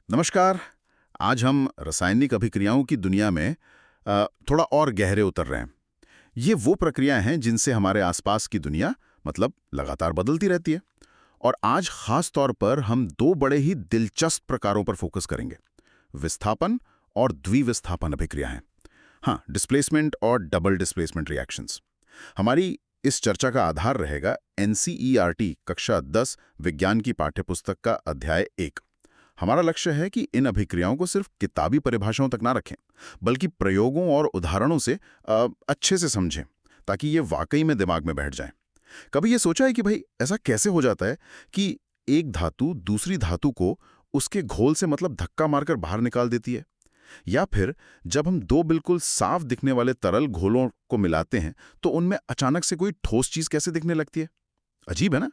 नमस्कार। आज हम रासायनिक अभिक्रियाओं की दुनिया में थोड़ा और गहरे उतर रहे हैं। ये वो प्रक्रियाएं हैं जिनसे हमारे आसपास की दुनिया मतलब लगातार बदलती रहती है। और आज खास तौर पर हम दो बड़े ही दिलचस्प प्रकारों पर फोकस करेंगे। विस्थापन और द्विविस्थापन अभिक्रियाएं। हाँ, डिस्प्लेसमेंट और डबल डिस्प्लेसमेंट रिएक्शंस। हमारी इस चर्चा का आधार रहेगा एनसीईआरटी कक्षा 10 विज्ञान की पाठ्यपुस्तक का अध्याय 1। हमारा लक्ष्य है कि इन अभिक्रियाओं को सिर्फ किताबी परिभाषाओं तक ना रखें, बल्कि प्रयोगों और उदाहरणों से अच्छे से समझें, ताकि ये वाकई में दिमाग में बैठ जाए। कभी ये सोचा है कि भाई ऐसा कैसे हो जाता है कि एक धातु दूसरी धातु को उसके घोल से मतलब धक्का मारकर बाहर निकाल देती है? या फिर जब हम दो बिल्कुल साफ दिखने वाले तरल घोलों को मिलाते हैं तो उनमें अचानक से कोई ठोस चीज कैसे दिखने लगती है? अजीब है ना?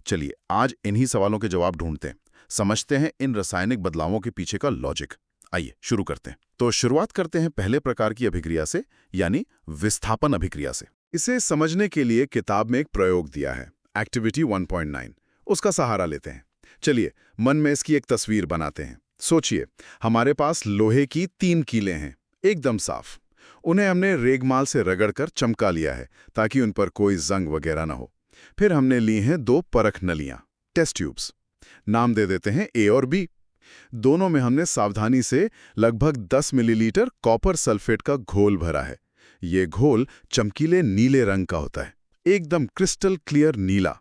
चलिए आज इन्हीं सवालों के जवाब ढूंढते हैं, समझते हैं इन रासायनिक बदलावों के पीछे का लॉजिक। आइए शुरू करते हैं। तो शुरुआत करते हैं पहले प्रकार की अभिक्रिया से, यानी विस्थापन अभिक्रिया से। इसे समझने के लिए किताब में एक प्रयोग दिया है, एक्टिविटी 1.9। उसका सहारा लेते हैं। चलिए मन में इसकी एक तस्वीर बनाते हैं। सोचिए, हमारे पास लोहे की 3 कीलें हैं, एकदम साफ। उन्हें हमने रेगमाल से रगड़कर चमका लिया है ताकि उन पर कोई जंग वगैरह ना हो। फिर हमने ली हैं 2 परख नलियां, टेस्ट ट्यूब्स। नाम दे देते हैं ए और बी। दोनों में हमने सावधानी से लगभग 10 मिलीलीटर कॉपर सल्फेट का घोल भरा है। ये घोल चमकीले नीले रंग का होता है, एकदम क्रिस्टल क्लियर नीला।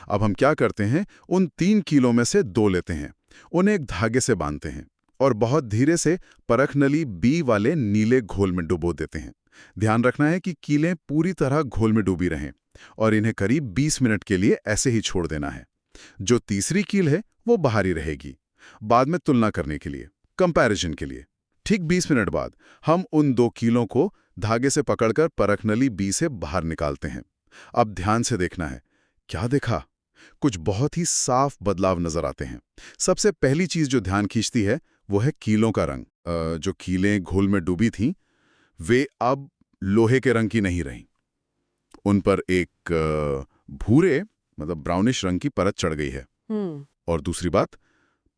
अब हम क्या करते हैं, उन 3 कीलों में से 2 लेते हैं, उन्हें एक धागे से बांधते हैं और बहुत धीरे से परख नली बी वाले नीले घोल में डुबो देते हैं। ध्यान रखना है कि कीलें पूरी तरह घोल में डूबी रहें और इन्हें करीब 20 मिनट के लिए ऐसे ही छोड़ देना है। जो तीसरी कील है वो बाहर ही रहेगी, बाद में तुलना करने के लिए, कंपैरिजन के लिए। ठीक 20 मिनट बाद हम उन 2 कीलों को धागे से पकड़कर परख नली बी से बाहर निकालते हैं। अब ध्यान से देखना है। क्या देखा? कुछ बहुत ही साफ बदलाव नजर आते हैं। सबसे पहली चीज जो ध्यान खींचती है वो है कीलों का रंग। जो कीलें घोल में डूबी थीं, वे अब लोहे के रंग की नहीं रहीं। उन पर एक भूरे मतलब ब्राउनिश रंग की परत चढ़ गई है। और दूसरी बात,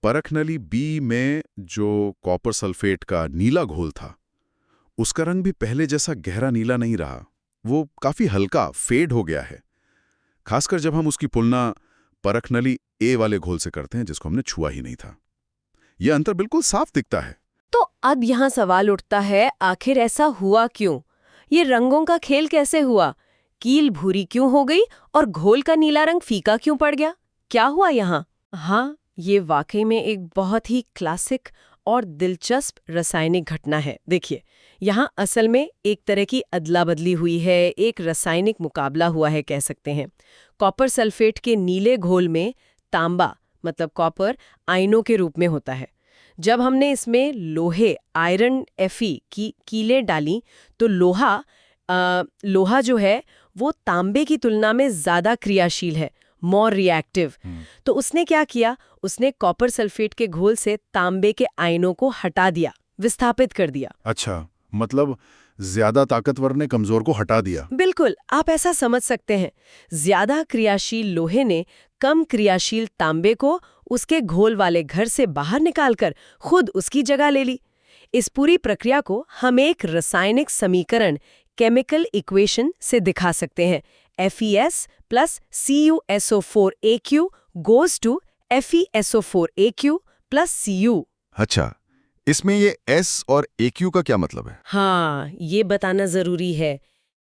परख नली बी में जो कॉपर सल्फेट का नीला घोल था, उसका रंग भी पहले जैसा गहरा नीला नहीं रहा। वो काफी हल्का फेड हो गया है, खासकर जब हम उसकी तुलना परख नली ए वाले घोल से करते हैं जिसको हमने छुआ ही नहीं था। यह अंतर बिल्कुल साफ दिखता है। तो अब यहाँ सवाल उठता है, आखिर ऐसा हुआ क्यों? ये रंगों का खेल कैसे हुआ? कील भूरी क्यों हो गई और घोल का नीला रंग फीका क्यों पड़ गया? क्या हुआ यहाँ? हाँ, ये वाकई में एक बहुत ही क्लासिक और दिलचस्प रासायनिक घटना है। देखिए, यहाँ असल में एक तरह की अदला बदली हुई है, एक रासायनिक मुकाबला हुआ है कह सकते हैं। कॉपर सल्फेट के नीले घोल में तांबा मतलब कॉपर आयनों के रूप में होता है। जब हमने इसमें लोहे आयरन Fe की कीलें डाली तो लोहा जो है वो तांबे की तुलना में ज्यादा क्रियाशील है, मोर रिएक्टिव। तो उसने क्या किया, उसने कॉपर सल्फेट के घोल से तांबे के आयनों को हटा दिया, विस्थापित कर दिया। अच्छा, मतलब ज्यादा ताकतवर ने कमजोर को हटा दिया। बिल्कुल, आप ऐसा समझ सकते हैं। ज्यादा क्रियाशील लोहे ने कम क्रियाशील तांबे को उसके घोल वाले घर से बाहर निकालकर खुद उसकी जगह ले ली। इस पूरी प्रक्रिया को हम एक रासायनिक समीकरण केमिकल इक्वेशन से दिखा सकते हैं। FeS plus CuSO4Aq goes to FeSO4Aq plus Cu। अच्छा, इसमें ये S और AQ का क्या मतलब है? हाँ, ये बताना जरूरी है।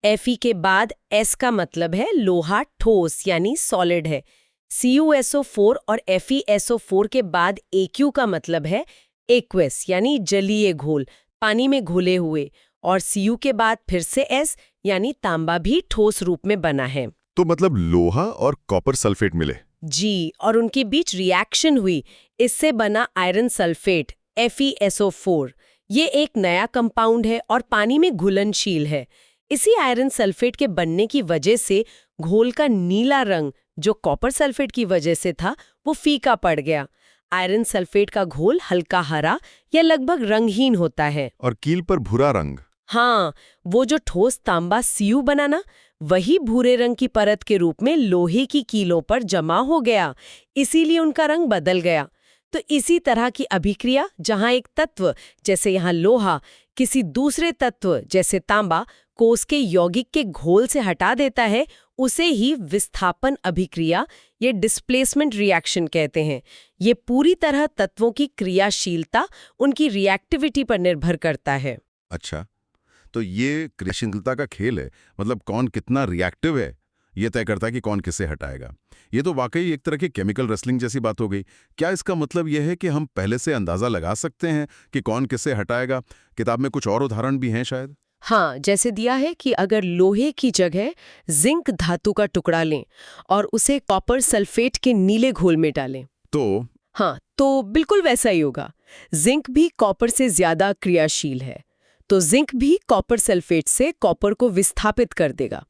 Fe के बाद S का मतलब है लोहा ठोस यानी सॉलिड है। CuSO4 और FeSO4 के बाद Aq का मतलब है एक्वस यानी जलीय घोल, पानी में घुले हुए। और Cu के बाद फिर से S यानी तांबा भी ठोस रूप में बना है। तो मतलब लोहा और कॉपर सल्फेट मिले। जी, और उनके बीच रिएक्शन हुई, इससे बना आयरन सल्फेट FeSO4। ये एक नया कंपाउंड है और पानी में घुलनशील है। इसी आयरन सल्फेट के बनने की वजह से घोल का नीला रंग जो कॉपर सल्फेट की वजह से था वो फीका पड़ गया। आयरन सल्फेट का घोल हल्का हरा या लगभग रंगहीन होता है। और कील पर भूरा रंग। हाँ, वो जो ठोस तांबा Cu बना ना, वही भूरे रंग की परत के रूप में लोहे की कीलों पर जमा हो गया, इसीलिए उनका रंग बदल गया। तो इसी तरह की अभिक्रिया जहां एक तत्व जैसे यहाँ लोहा किसी दूसरे तत्व जैसे तांबा को उसके यौगिक के घोल से हटा देता है, उसे ही विस्थापन अभिक्रिया ये डिस्प्लेसमेंट रिएक्शन कहते हैं। ये पूरी तरह तत्वों की क्रियाशीलता, उनकी रिएक्टिविटी पर निर्भर करता है। अच्छा, तो ये क्रियाशीलता का खेल है, मतलब कौन कितना रिएक्टिव है ये तय करता है कि कौन किसे हटाएगा। ये तो वाकई एक तरह की केमिकल रेसलिंग जैसी बात हो गई। क्या इसका मतलब यह है कि हम पहले से अंदाजा लगा सकते हैं कि कौन किसे हटाएगा? किताब में कुछ और उदाहरण भी हैं शायद। हाँ, जैसे दिया है कि अगर लोहे की जगह जिंक धातु का टुकड़ा लें और उसे कॉपर सल्फेट के नीले घोल में डालें तो हाँ, तो बिल्कुल वैसा ही होगा। जिंक भी कॉपर से ज्यादा क्रियाशील है, तो जिंक भी कॉपर सल्फेट से कॉपर को विस्थापित कर देगा।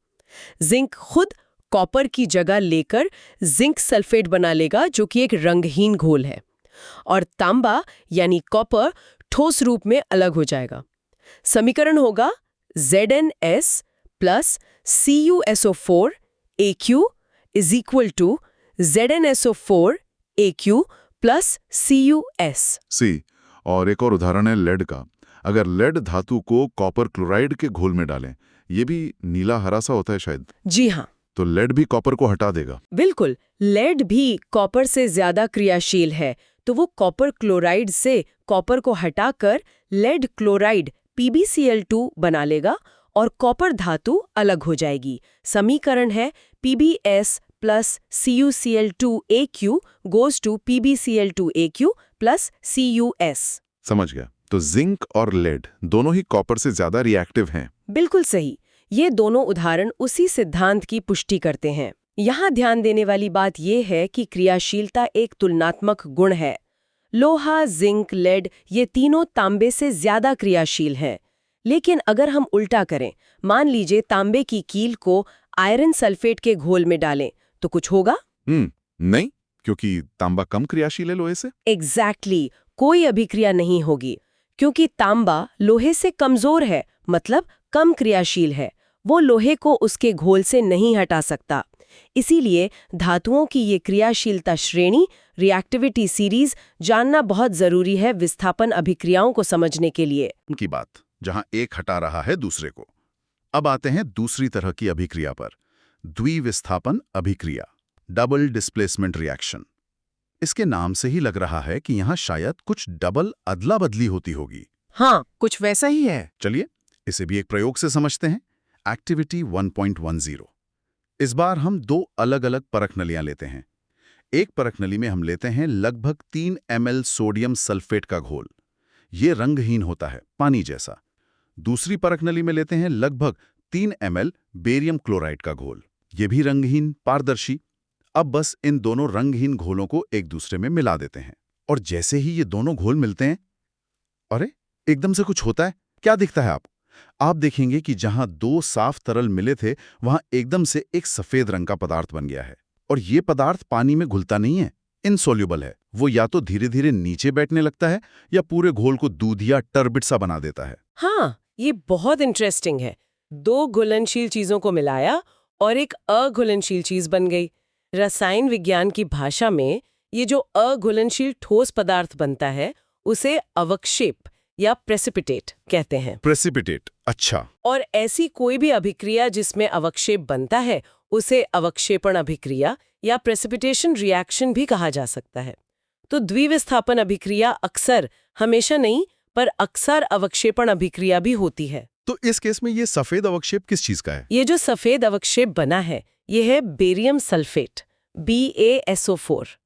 जिंक खुद कॉपर की जगह लेकर जिंक सल्फेट बना लेगा, जो कि एक रंगहीन घोल है, और तांबा यानी कॉपर ठोस रूप में अलग हो जाएगा। समीकरण होगा ZnS plus CuSO4 Aq is equal to ZnSO4 Aq plus CuS। C. और एक और उदाहरण है लेड का। अगर लेड धातु को कॉपर क्लोराइड के घोल में डालें, ये भी नीला हरा सा होता है शायद, जी हाँ, तो लेड भी कॉपर को हटा देगा। बिल्कुल। लेड भी कॉपर से ज्यादा क्रियाशील है, तो वो कॉपर क्लोराइड से कॉपर को हटाकर लेड क्लोराइड PbCl2 बना लेगा और कॉपर धातु अलग हो जाएगी। समीकरण है PbS plus CuCl2Aq goes to PbCl2Aq plus CuS। समझ गया। तो जिंक और लेड दोनों ही कॉपर से ज्यादा रिएक्टिव हैं। बिल्कुल सही। ये दोनों उदाहरण उसी सिद्धांत की पुष्टि करते हैं। यहाँ ध्यान देने वाली बात यह है कि क्रियाशीलता एक तुलनात्मक गुण है। लोहा, जिंक, लेड ये तीनों तांबे से ज्यादा क्रियाशील हैं। लेकिन अगर हम उल्टा करें, मान लीजिए तांबे की कील को आयरन सल्फेट के घोल में डालें, तो कुछ होगा? नहीं, क्योंकि तांबा कम क्रियाशील है लोहे से। एग्जैक्टली, कोई अभिक्रिया नहीं होगी, क्योंकि तांबा लोहे से कमजोर है, मतलब कम क्रियाशील है। वो लोहे को उसके घोल से नहीं हटा सकता। इसीलिए धातुओं की ये क्रियाशीलता श्रेणी, रिएक्टिविटी सीरीज जानना बहुत जरूरी है विस्थापन अभिक्रियाओं को समझने के लिए। उनकी बात, जहां एक हटा रहा है दूसरे को। अब आते हैं दूसरी तरह की अभिक्रिया पर, द्विविस्थापन अभिक्रिया, डबल डिस्प्लेसमेंट रिएक्शन। इसके नाम से ही लग रहा है कि यहाँ शायद कुछ डबल अदला बदली होती होगी। हाँ, कुछ वैसा ही है। चलिए इसे भी एक प्रयोग से समझते हैं। एक्टिविटी 1.10। इस बार हम दो अलग अलग परख नलियां लेते हैं। एक परख नली में हम लेते हैं लगभग 3 ml सोडियम सल्फेट का घोल। ये रंगहीन होता है, पानी जैसा। दूसरी परख नली में लेते हैं लगभग 3 ml बेरियम क्लोराइड का घोल। ये भी रंगहीन, पारदर्शी। अब बस इन दोनों रंगहीन घोलों को एक दूसरे में मिला देते हैं, और जैसे ही ये दोनों घोल मिलते हैं, अरे एकदम से कुछ होता है। क्या दिखता है आप देखेंगे कि जहां दो साफ तरल मिले थे, वहां एकदम से एक सफेद रंग का पदार्थ बन गया है। और ये पदार्थ पानी में घुलता नहीं है, इनसोल्यूबल है। वो या तो धीरे धीरे नीचे बैठने लगता है या पूरे घोल को दूधिया टर्बिड सा बना देता है। हाँ, ये बहुत इंटरेस्टिंग है। दो घुलनशील चीजों को मिलाया और एक अघुलनशील चीज बन गई। रसायन विज्ञान की भाषा में ये जो अघुलनशील ठोस पदार्थ बनता है, उसे अवक्षेप या प्रेसिपिटेट कहते हैं। प्रेसिपिटेट, अच्छा। और ऐसी कोई भी अभिक्रिया जिसमें अवक्षेप बनता है, उसे अवक्षेपण अभिक्रिया या प्रेसिपिटेशन रिएक्शन भी कहा जा सकता है। तो द्विविस्थापन अभिक्रिया अक्सर, हमेशा नहीं, पर अक्सर अवक्षेपण अभिक्रिया भी होती है। तो इस केस में ये सफेद अवक्षेप किस चीज का है? ये जो सफेद अवक्षेप बना है, ये है बेरियम सल्फेट, BaSO4।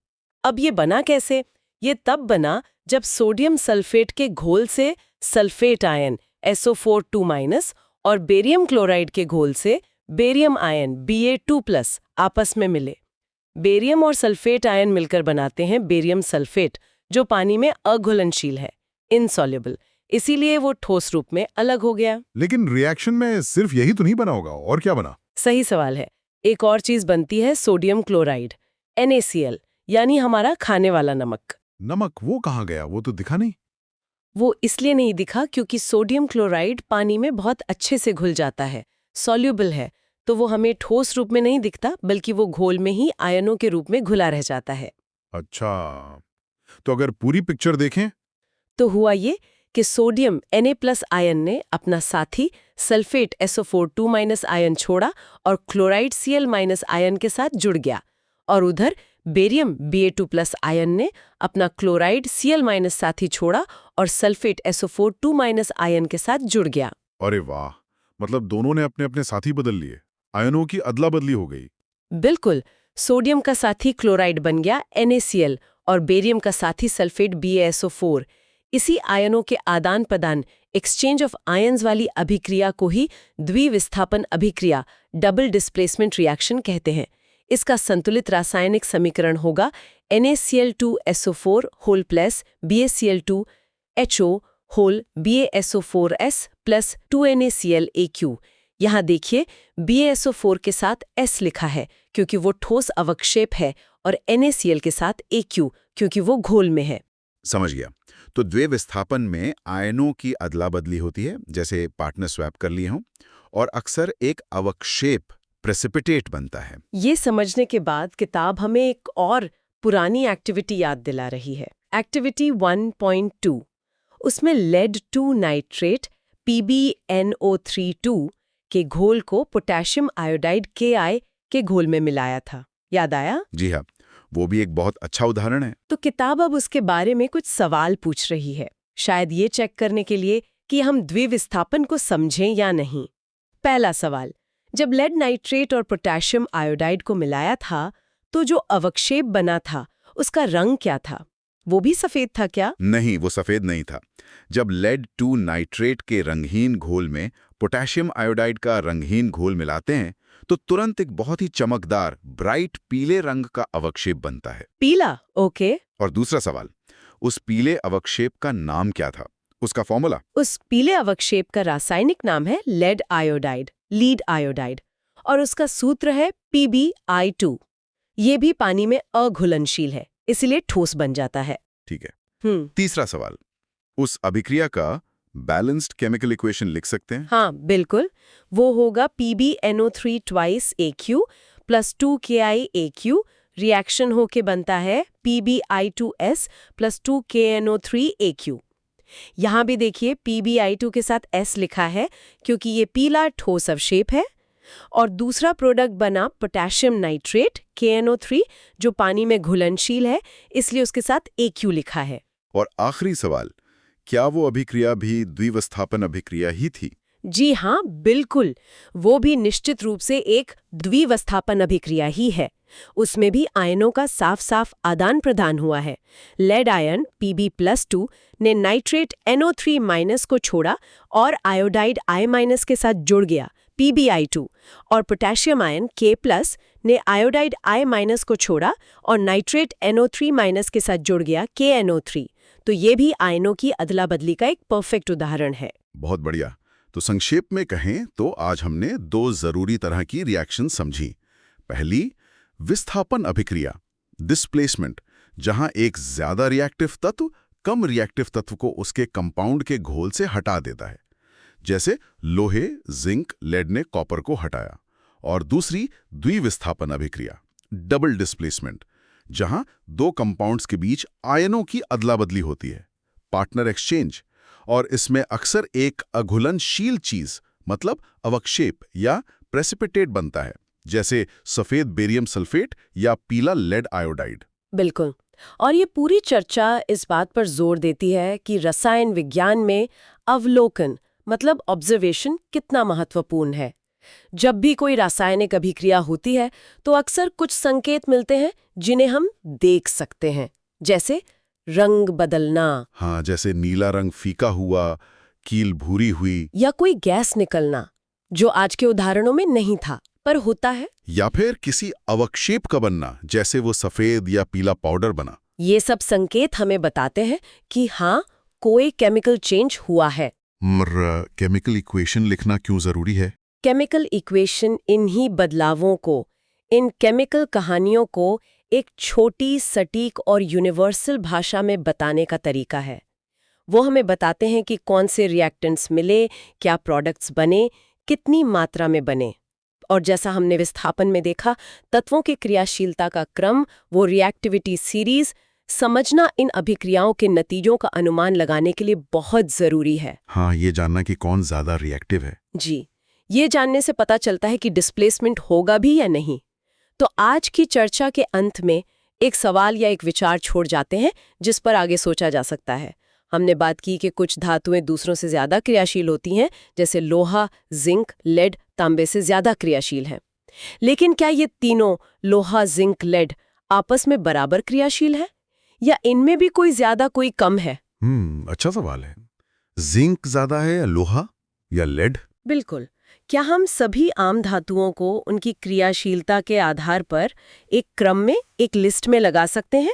अब ये बना कैसे? ये तब बना जब सोडियम सल्फेट के घोल से सल्फेट आयन SO4 और बेरियम क्लोराइड के घोल से बेरियम आयन Ba2+ आपस में मिले। बेरियम और सल्फेट आयन मिलकर बनाते हैं बेरियम सल्फेट, जो पानी में अघुलनशील है, इनसॉल्युबल। इसीलिए वो ठोस रूप में अलग हो गया। लेकिन रिएक्शन में सिर्फ यही तो नहीं बना होगा, और क्या बना? सही सवाल है। एक और चीज बनती है सोडियम क्लोराइड, NaCl, यानी हमारा खाने वाला नमक। नमक वो कहाँ गया? वो तो दिखा नहीं। वो इसलिए नहीं दिखा क्योंकि सोडियम क्लोराइड पानी में बहुत अच्छे से घुल जाता है, सॉल्युबल है, तो वो हमें ठोस रूप में नहीं दिखता, बल्कि वो घोल में ही आयनों के रूप में घुला रह जाता है। अच्छा, तो अगर पूरी पिक्चर देखें तो हुआ ये कि सोडियम Na+ आयन ने अपना साथी सल्फेट SO4 आयन छोड़ा और क्लोराइड Cl- आयन के साथ जुड़ गया, और उधर बेरियम Ba2+ आयन ने अपना क्लोराइड Cl- साथी छोड़ा और सल्फेट SO4 आयन के साथ जुड़ गया। अरे वाह, मतलब दोनों ने अपने अपने साथी बदल लिए, आयनों की अदला बदली हो गई। बिल्कुल, सोडियम का साथी क्लोराइड बन गया NaCl और बेरियम का साथी सल्फेट BaSO4। इसी आयनों के आदान प्रदान, एक्सचेंज ऑफ आयन्स वाली अभिक्रिया को ही द्विविस्थापन अभिक्रिया, डबल डिस्प्लेसमेंट रिएक्शन कहते हैं। इसका संतुलित रासायनिक समीकरण होगा NaCl2SO4 whole plus BaCl2HO whole BaSO4S plus 2NaClAq। यहाँ देखिए BaSO4 के साथ S लिखा है क्योंकि वो ठोस अवक्षेप है, और NaCl के साथ Aq क्योंकि वो घोल में है। समझ गया। तो द्विविस्थापन में आयनों की अदला बदली होती है, जैसे पार्टनर स्वैप कर लिए हों, और अक्सर एक अवक्षेप प्रेसिपिटेट बनता है। ये समझने के बाद किताब हमें एक और पुरानी एक्टिविटी याद दिला रही है, एक्टिविटी 1.2। उसमें लेड 2 नाइट्रेट PbNO32 के घोल को पोटेशियम आयोडाइड Ki के घोल में मिलाया था। याद आया? जी हाँ, वो भी एक बहुत अच्छा उदाहरण है। तो किताब अब उसके बारे में कुछ सवाल पूछ रही है, शायद ये चेक करने के लिए कि हम द्विविस्थापन को समझें या नहीं। पहला सवाल, जब लेड नाइट्रेट और पोटेशियम आयोडाइड को मिलाया था तो जो अवक्षेप बना था उसका रंग क्या था? वो भी सफेद था क्या? नहीं, वो सफेद नहीं था। जब लेड 2 नाइट्रेट के रंगहीन घोल में पोटेशियम आयोडाइड का रंगहीन घोल मिलाते हैं तो तुरंत एक बहुत ही चमकदार ब्राइट पीले रंग का अवक्षेप बनता है। पीला, ओके। और दूसरा सवाल, उस पीले अवक्षेप का नाम क्या था, उसका फॉर्मूला? उस पीले अवक्षेप का रासायनिक नाम है लेड आयोडाइड, लीड आयोडाइड, और उसका सूत्र है PbI2। ये भी पानी में अघुलनशील है, इसलिए ठोस बन जाता है। ठीक है। तीसरा सवाल, उस अभिक्रिया का बैलेंस्ड केमिकल इक्वेशन लिख सकते हैं? हाँ, बिल्कुल। वो होगा PbNO3 twice Aq plus 2KiAq, reaction होके बनता है PbI2S प्लस 2KNO3Aq। यहाँ भी देखिए PbI2 के साथ S लिखा है क्योंकि ये पीला ठोस अवक्षेप है, और दूसरा प्रोडक्ट बना पोटेशियम नाइट्रेट KNO3 जो पानी में घुलनशील है, इसलिए उसके साथ Aq लिखा है। और आखिरी सवाल, क्या वो अभिक्रिया भी द्विविस्थापन अभिक्रिया ही थी? जी हाँ, बिल्कुल। वो भी निश्चित रूप से एक द्विविस्थापन अभिक्रिया ही है। उसमें भी आयनों का साफ साफ आदान प्रदान हुआ है। लेड आयन Pb+2 ने नाइट्रेट NO3- को छोड़ा और आयोडाइड I- के साथ जुड़ गया PbI2, और पोटेशियम आयन K+ ने आयोडाइड I- को छोड़ा और नाइट्रेट NO3- के साथ जुड़ गया KNO3। तो ये भी आयनों की अदला बदली का एक परफेक्ट उदाहरण है। बहुत बढ़िया। तो संक्षेप में कहें तो आज हमने 2 जरूरी तरह की रिएक्शन समझी। पहली, विस्थापन अभिक्रिया, डिस्प्लेसमेंट, जहां एक ज्यादा रिएक्टिव तत्व कम रिएक्टिव तत्व को उसके कंपाउंड के घोल से हटा देता है, जैसे लोहे, जिंक, लेड ने कॉपर को हटाया। और दूसरी, द्विविस्थापन अभिक्रिया, डबल डिस्प्लेसमेंट, जहां 2 कंपाउंड्स के बीच आयनों की अदला बदली होती है, पार्टनर एक्सचेंज, और इसमें अक्सर एक अघुलनशील चीज मतलब अवक्षेप या प्रेसिपिटेट बनता है, जैसे सफेद बेरियम सल्फेट या पीला लेड आयोडाइड। बिल्कुल। और ये पूरी चर्चा इस बात पर जोर देती है कि रसायन विज्ञान में अवलोकन मतलब ऑब्जर्वेशन कितना महत्वपूर्ण है। जब भी कोई रासायनिक अभिक्रिया होती है तो अक्सर कुछ संकेत मिलते हैं जिन्हें हम देख सकते हैं, जैसे रंग बदलना, हाँ, जैसे नीला रंग फीका हुआ, कील भूरी हुई, या कोई गैस निकलना जो आज के उदाहरणों में नहीं था पर होता है, या फिर किसी अवक्षेप का बनना, जैसे वो सफेद या पीला पाउडर बना। ये सब संकेत हमें बताते हैं कि हाँ, कोई केमिकल चेंज हुआ है। मगर केमिकल इक्वेशन लिखना क्यों जरूरी है? केमिकल इक्वेशन इन्हीं बदलावों को, इन केमिकल कहानियों को एक छोटी, सटीक और यूनिवर्सल भाषा में बताने का तरीका है। वो हमें बताते हैं कि कौन से रिएक्टेंट्स मिले, क्या प्रोडक्ट्स बने, कितनी मात्रा में बने। और जैसा हमने विस्थापन में देखा, तत्वों की क्रियाशीलता का क्रम, वो रिएक्टिविटी सीरीज, समझना इन अभिक्रियाओं के नतीजों का अनुमान लगाने के लिए बहुत जरूरी है। हाँ, ये जानना कि कौन ज्यादा रिएक्टिव है। जी, ये जानने से पता चलता है कि डिस्प्लेसमेंट होगा भी या नहीं। तो आज की चर्चा के अंत में एक सवाल या एक विचार छोड़ जाते हैं जिस पर आगे सोचा जा सकता है। हमने बात की कि कुछ धातुएं दूसरों से ज्यादा क्रियाशील होती हैं, जैसे लोहा, जिंक, लेड तांबे से ज्यादा क्रियाशील हैं। लेकिन क्या ये तीनों लोहा, जिंक, लेड आपस में बराबर क्रियाशील है या इनमें भी कोई ज्यादा कोई कम है? अच्छा सवाल है। जिंक ज्यादा है या लोहा या लेड? बिल्कुल। क्या हम सभी आम धातुओं को उनकी क्रियाशीलता के आधार पर एक क्रम में, एक लिस्ट में लगा सकते हैं,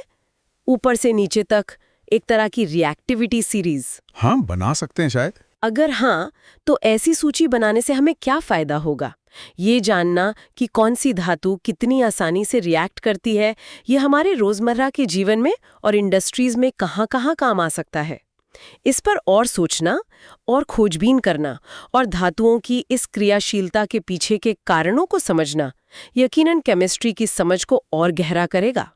ऊपर से नीचे तक, एक तरह की रिएक्टिविटी सीरीज? हाँ, बना सकते हैं शायद। अगर हाँ, तो ऐसी सूची बनाने से हमें क्या फायदा होगा? ये जानना कि कौन सी धातु कितनी आसानी से रिएक्ट करती है, ये हमारे रोजमर्रा के जीवन में और इंडस्ट्रीज में कहाँ-कहाँ काम आ सकता है। इस पर और सोचना और खोजबीन करना और धातुओं की इस क्रियाशीलता के पीछे के कारणों को समझना यकीनन केमिस्ट्री की समझ को और गहरा करेगा।